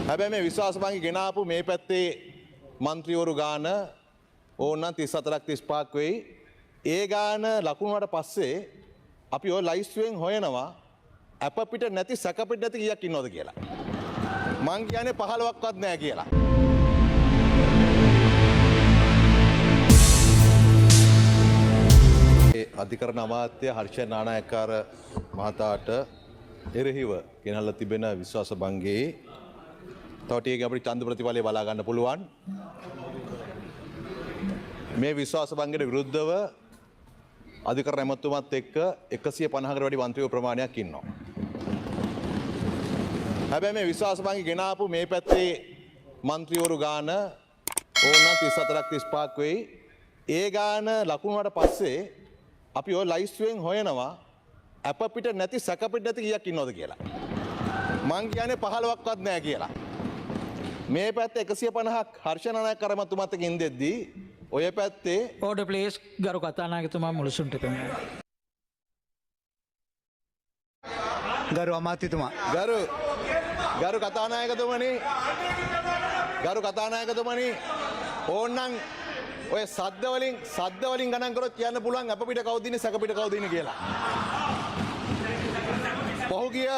හැබැයි මේ විශ්වාසභංගි ගෙනාපු මේ පැත්තේ මන්ත්‍රීවරු ගාන ඕනනම් 34ක් 35ක් වෙයි. ඒ ගාන ලකුණුවට පස්සේ අපි ඔය ලයිස්තුවෙන් හොයනවා අප පිට නැති සැක පිට නැති කීයක් ඉන්නවද කියලා. මං කියන්නේ 15ක්වත් නැහැ කියලා. අධිකරණ අමාත්‍ය හර්ෂ නානායක්කාර මහතාට එරෙහිව ගෙනල්ලා තිබෙන විශ්වාස භංගයේ තව ටිකකින් අපිට ඡන්ද ප්‍රතිඵලය බලා ගන්න පුළුවන්. මේ විශ්වාස භංගයට විරුද්ධව අධිකරණ ඇමතුමත් එක්ක 150කට වැඩි මන්ත්‍රීව ප්‍රමාණයක් ඉන්නවා. හැබැයි මේ විශ්වාස භංගය ගෙනාපු මේ පැත්තේ මන්ත්‍රීවරු ගාන ඕනනම් 34ක් 35ක් වෙයි. ඒ ගාන ලකුණුවට පස්සේ අපි ඔය ලයිස්තුවෙන් හොයනවා අප පිට නැති සැක පිට නැති කීයක් ඉන්නවද කියලා. මං කියන්නේ 15ක්වත් නැහැ කියලා. මේ පැත්තේ 150ක් හර්ෂ නානායක්කාර මහතුමත් එක්ක ඉඳෙද්දී ඔය පැත්තේ ඕඩර් ප්ලීස් ගරු කතානායකතුමා මුලසුන්ට පෙන්නනවා. ගරු අමාත්‍යතුමා ගරු කතානායකතුමනි ඕන්නම් ඔය සද්ද වලින් ගණන් කරොත් කියන්න පුළුවන් අප පිට කවුද ඉන්නේ සැක පිට කවුද ඉන්නේ කියලා. පහුගිය